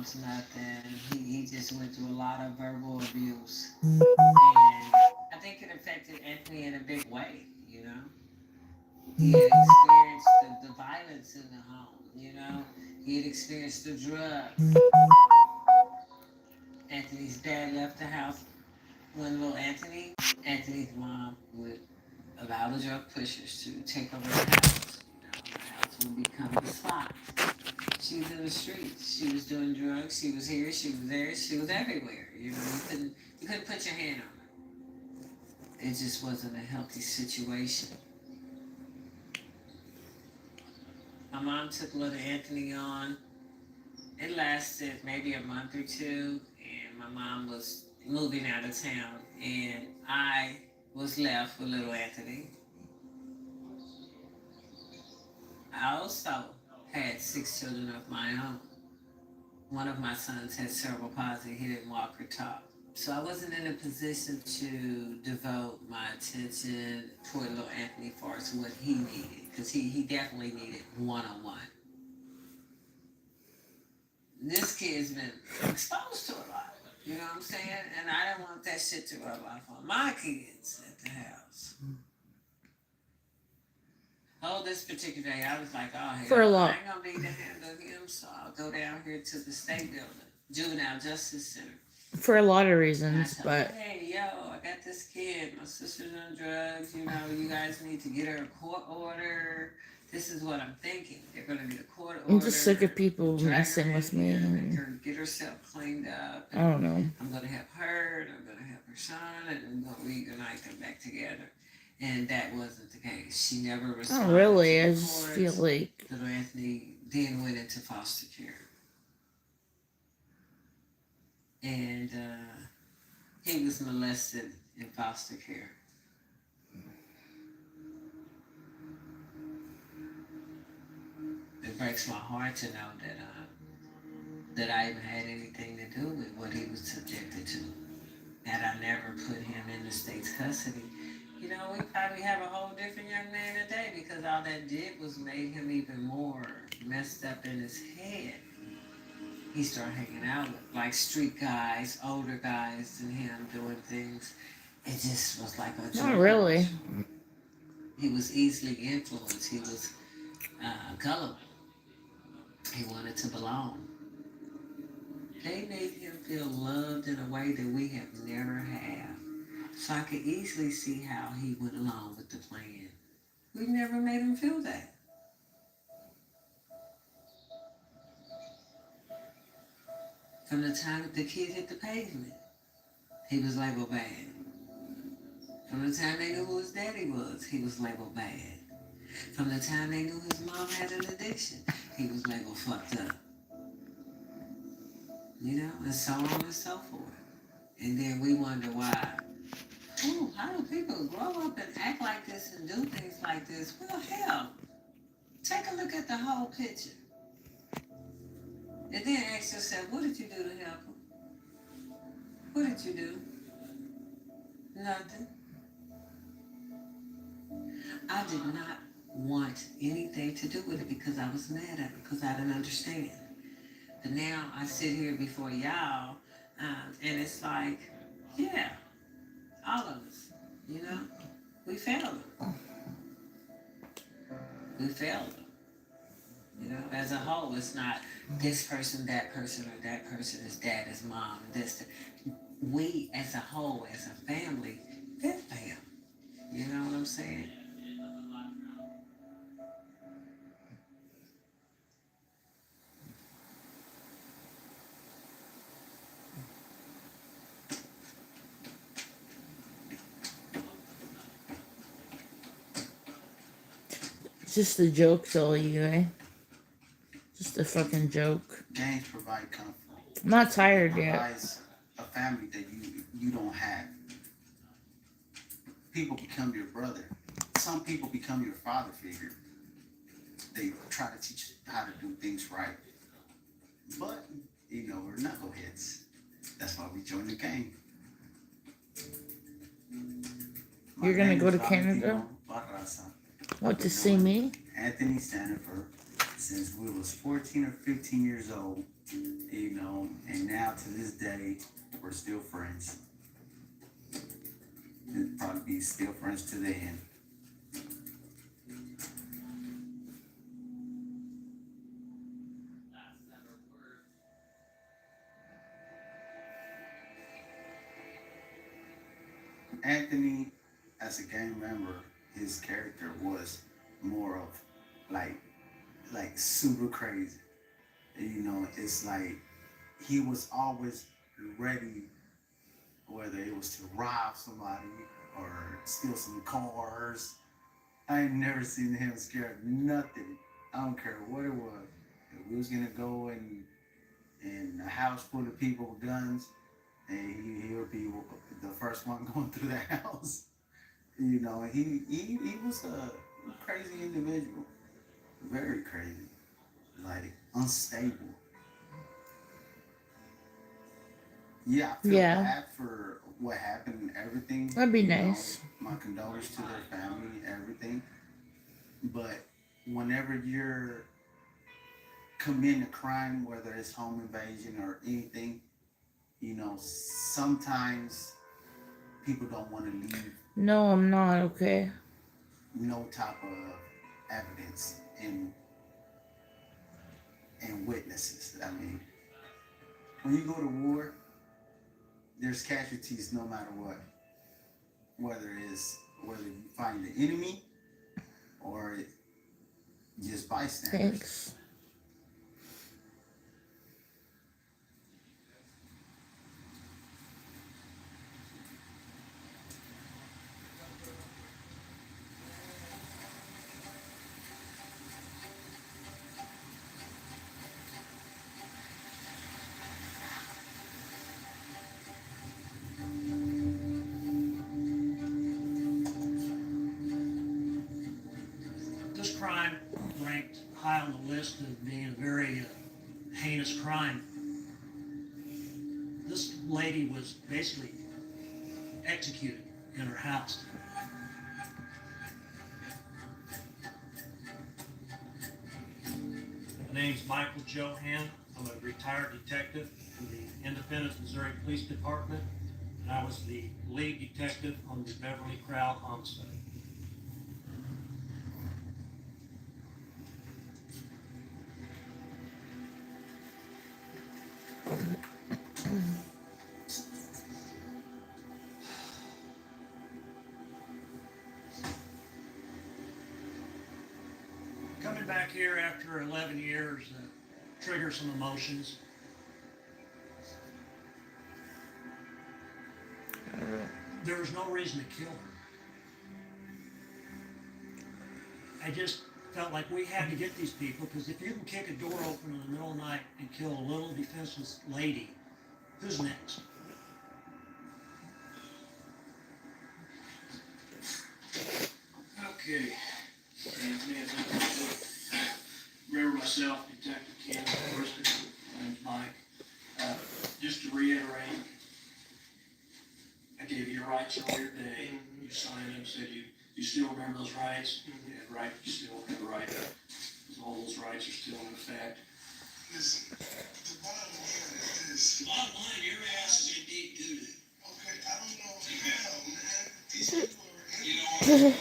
mom's nothing. He just went through a lot of verbal abuse. And I think it affected Anthony in a big way, you know? He had experienced the violence in the home, you know? He had experienced the drugs. Anthony's dad left the house when little Anthony's mom would allow the drug pushers to take over the house. You know, the house would become the spot. She was in the streets. She was doing drugs. She was here. She was there. She was everywhere. You know, you couldn't put your hand on her. It just wasn't a healthy situation. My mom took little Anthony on. It lasted maybe a month or two, and my mom was moving out of town, and I was left with little Anthony. I also had 6 children of my own. One of my sons had cerebral palsy. He didn't walk or talk. So I wasn't in a position to devote my attention toward little Anthony for what he needed, because he definitely needed one-on-one. This kid's been exposed to a lot. You know what I'm saying? And I didn't want that shit to rub off on my kids at the house. Oh, this particular day, I was like, oh, hell, For a lot. I ain't gonna need to handle him, so I'll go down here to the state building, Juvenile Justice Center. For a lot of And I reasons, tell him, but hey, yo, I got this kid. My sister's on drugs. You know, you guys need to get her a court order. This is what I'm thinking. They're going to get a court order. I'm just sick of people drag her messing in with me. here, make And her get herself cleaned up. I don't know. I'm going to have her, and I'm going to have her son, and we're going to reunite them back together. And that wasn't the case. She never responded. Not really. To I the just courts. feel like Little Anthony then went into foster care. And he was molested in foster care. It breaks my heart to know that I even had anything to do with what he was subjected to. That I never put him in the state's custody. You know, we probably have a whole different young man today, because all that did was made him even more messed up in his head. He started hanging out with like street guys, older guys than him, doing things. It just was like a not really. He was easily influenced. He was gullible. He wanted to belong. They made him feel loved in a way that we have never had. So I could easily see how he went along with the plan. We never made him feel that. From the time that the kid hit the pavement, he was labeled bad. From the time they knew who his daddy was, he was labeled bad. From the time they knew his mom had an addiction, he was labeled fucked up. You know, and so on and so forth. And then we wonder why. Ooh, how do people grow up and act like this and do things like this? Well, hell, take a look at the whole picture. And then ask yourself, what did you do to help him? What did you do? Nothing. I did not want anything to do with it because I was mad at him, because I didn't understand. But now I sit here before y'all, and it's like, yeah, all of us, you know, we failed him. We failed him. You know, as a whole, it's not this person, that person, or that person, his dad, his mom, this. We, as a whole, as a family, did fail. You know what I'm saying? It's just a joke, though, you eh? Just a fucking joke. Gangs provide comfort. I'm not tired It yet. provides a family that you don't have. People become your brother. Some people become your father figure. They try to teach you how to do things right. But, you know, we're knuckleheads. That's why we joined the gang. You're gonna go to Canada? What, to see me? Anthony Stanford, since we was 14 or 15 years old, you know, now to this day, we're still friends. We'll probably be still friends to the end. Anthony, as a gang member, his character was more of like super crazy. You know, it's like he was always ready, whether it was to rob somebody or steal some cars. I ain't never seen him scared of nothing. I don't care what it was. If we was gonna go in a house full of people with guns, and he would be the first one going through the house. You know, he was a crazy individual, very crazy, like unstable. Yeah, I feel Yeah. bad for what happened and everything. That'd be you know. nice. My condolences to their family, everything. But whenever you're committing a crime, whether it's home invasion or anything, you know, sometimes people don't want to leave No, I'm not, okay? no type of evidence and witnesses. I mean, when you go to war, there's casualties no matter what. Whether you find the enemy or just bystanders. Thanks. This crime ranked high on the list of being a very heinous crime. This lady was basically executed in her house. My name's Michael Johan. I'm a retired detective for the Independence, Missouri Police Department, and I was the lead detective on the Beverly Crowd homicide. Coming back here after 11 years triggers some emotions. There was no reason to kill her. I just felt like we had to get these people, because if you can kick a door open in the middle of the night and kill a little defenseless lady, who's next? Okay. Anthony, remember myself, Detective Ken Forrester. My name's Mike. Just to reiterate, I gave you your rights earlier today. You signed them, said you still remember those rights? You had right, you still have the right. All those rights are still in effect. Listen, the bottom line is this. The bottom line, your ass is in deep doo-doo. Okay, I don't know how, man. These people are in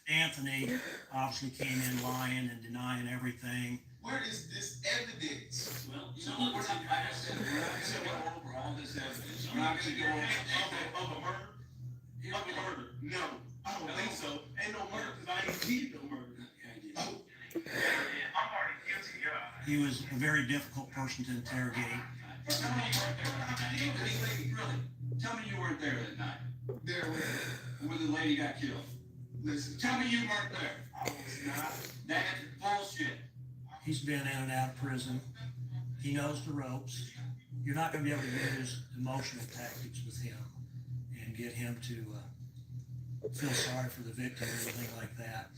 Anthony obviously came in lying and denying everything. Where is this evidence? Well, you know, we're not, like I said, we're not going to go over all this evidence. We're not going to go Of a murder? Of a murder? No, I don't think so. Ain't no murder because I ain't did no murder. Oh. I'm already guilty, yeah. He was a very difficult person to interrogate. Tell me you weren't there. Really? Tell me you weren't there that night. There was. When the lady got killed. Listen, Tell me you weren't there. I was not. That's bullshit. He's been in and out of prison. He knows the ropes. You're not going to be able to use emotional tactics with him and get him to feel sorry for the victim or anything like that.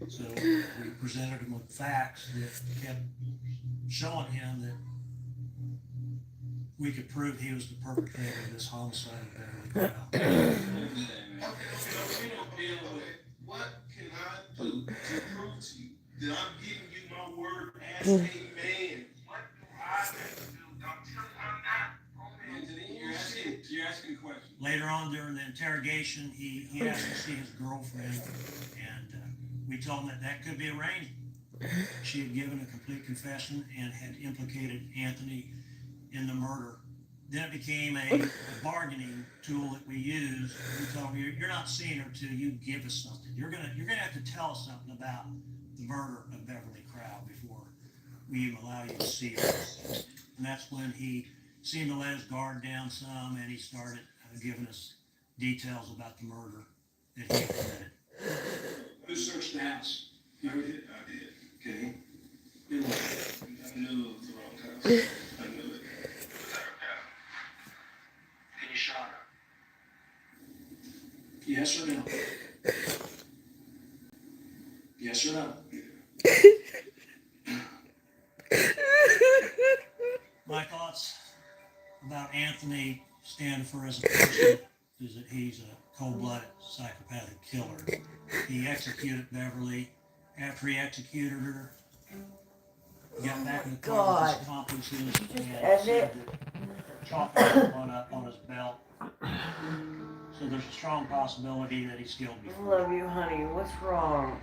So we presented him with facts that kept showing him that we could prove he was the perpetrator of this homicide at Beverly Crowd. What can I do to prove to you that I'm giving you my word as a man? later on during the interrogation, he asked to see his girlfriend, and we told him that that could be arranged. She had given a complete confession and had implicated Anthony in the murder. Then it became a bargaining tool that we used. We told him, you're not seeing her till you give us something. You're gonna have to tell us something about the murder of Beverly Crowd before we even allow you to see her. And that's when he seemed to let his guard down some, and he started giving us details about the murder that he had committed. Who searched the house? You heard it? I did. Okay. I knew it was the wrong house. I knew it. Was that her cat? And you shot her? Yes or no? Yes or no? My thoughts about Anthony Stanford as a person is that he's a cold-blooded psychopathic killer. He executed Beverly. After he executed her, he got back in the car with his accomplices and said that chalk on his belt. So there's a strong possibility that he's killed I before. love you, honey. What's wrong?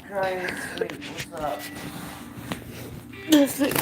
Crying sweet. What's up? Nothing.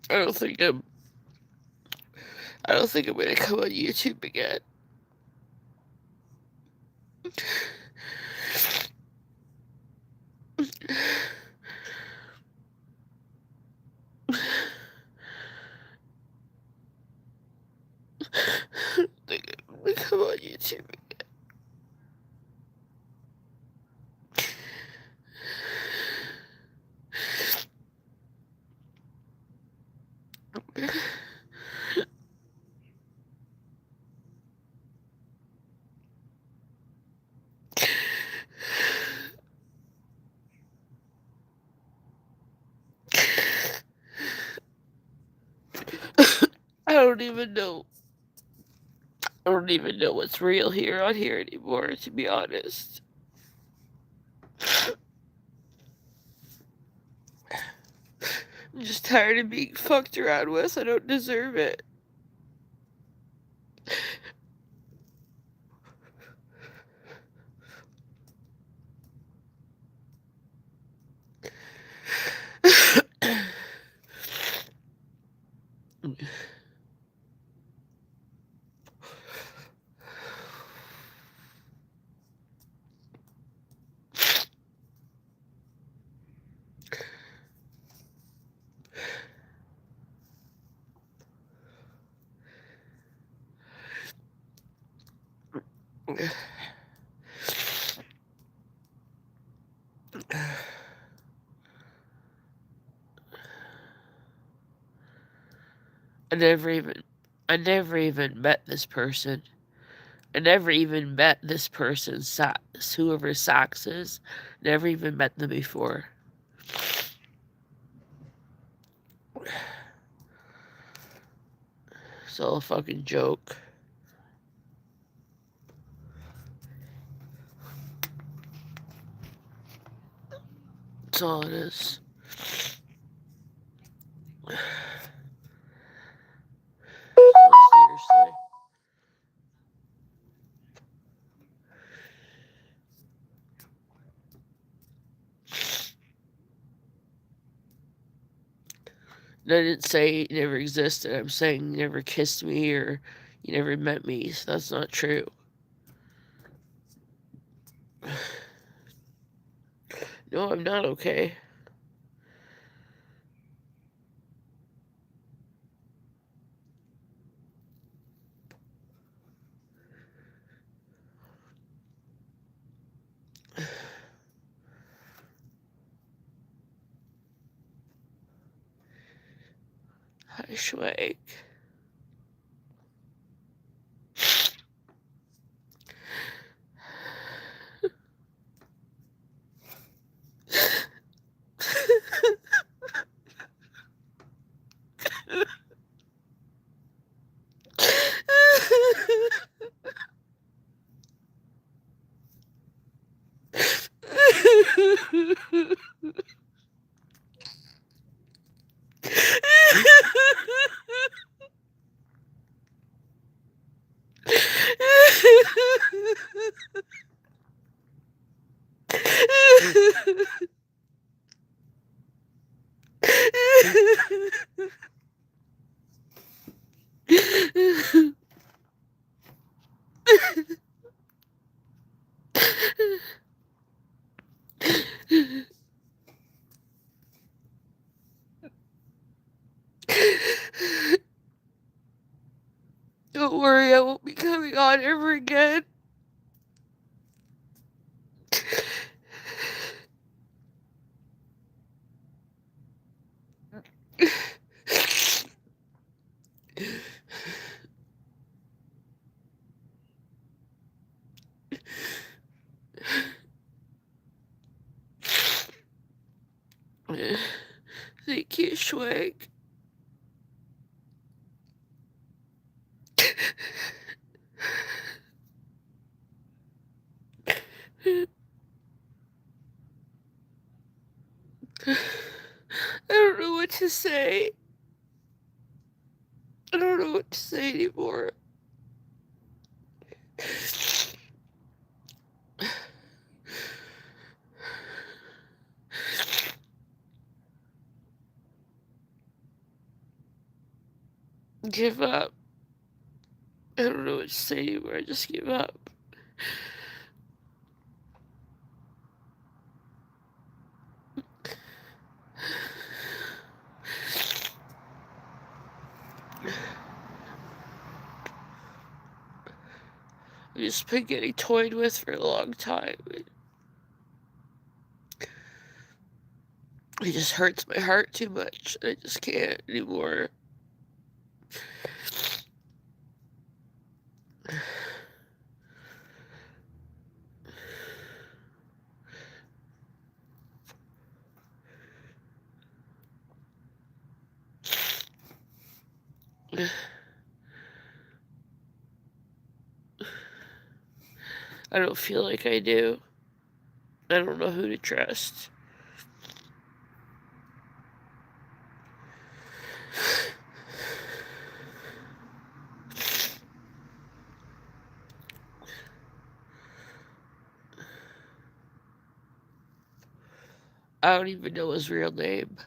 I don't think I'm gonna come on YouTube again. I don't think I'm gonna come on YouTube again. I don't even know. I don't even know what's real here on here anymore, to be honest. I'm just tired of being fucked around with. I don't deserve it. I never even met this person. I never even met this person, whoever Socks is. Never even met them before. It's all a fucking joke. That's all it is. Seriously. And I didn't say you never existed. I'm saying you never kissed me or you never met me. So that's not true. No, I'm not okay. Hi, Schweig. Don't worry, I won't be coming on ever again. Thank you, Schweig. I don't know what to say. I don't know what to say anymore. Give up. I don't know what to say anymore. I just give up. I've just been getting toyed with for a long time. It just hurts my heart too much. I just can't anymore. I don't feel like I do. I don't know who to trust. I don't even know his real name.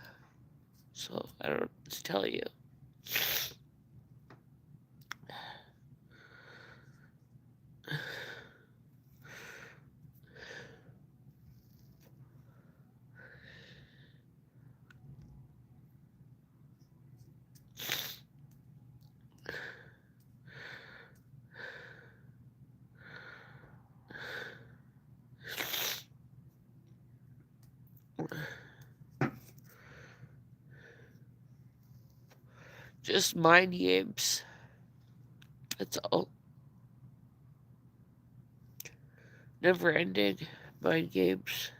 So I don't know what to tell you. Just mind games. That's all. Never ending mind games.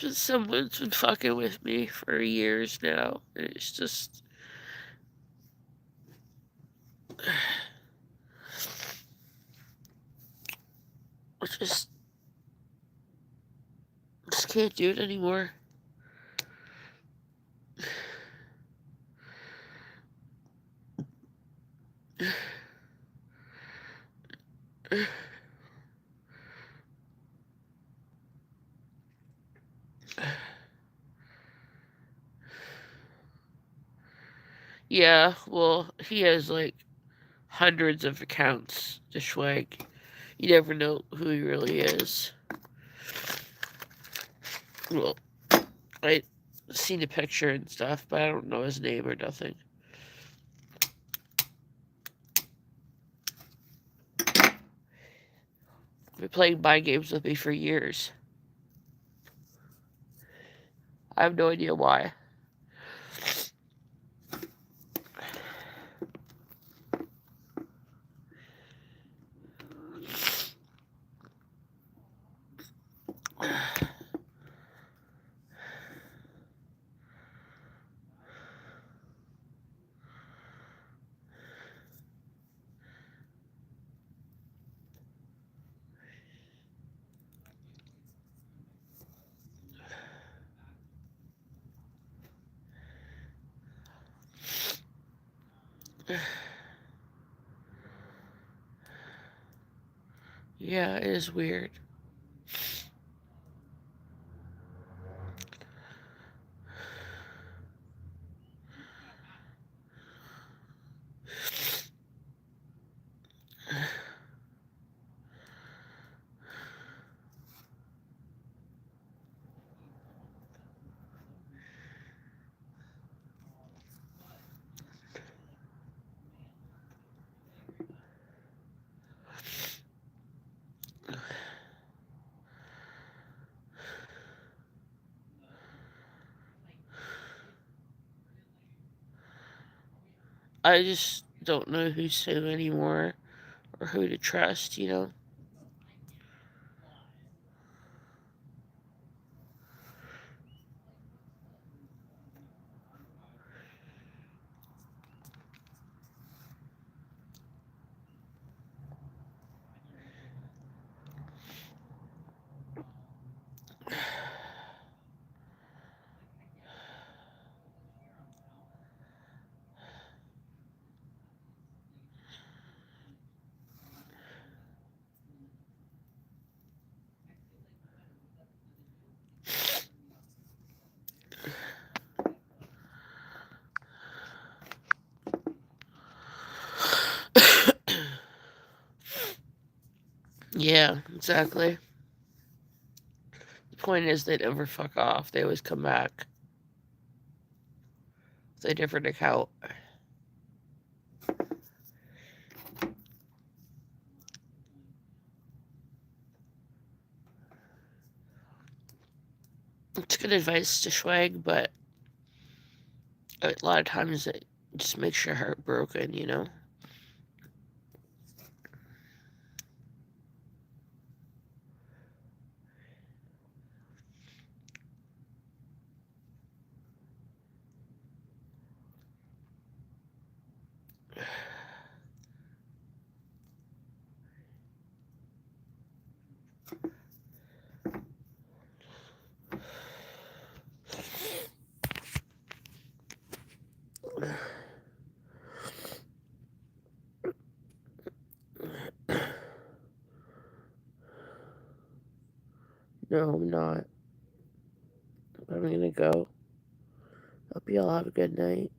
someone's been fucking with me for years now, and it's just I just can't do it anymore. Yeah, well, he has like hundreds of accounts to Schwag. You never know who he really is. Well, I seen a picture and stuff, but I don't know his name or nothing. Been playing mind games with me for years. I have no idea why. Yeah, it is weird. I just don't know who's who anymore or who to trust, you know? Yeah, exactly. The point is, they never fuck off. They always come back with a different account. It's good advice to Schwag, but a lot of times it just makes your heart broken, you know? No, I'm not. I'm gonna go. Hope you all have a good night.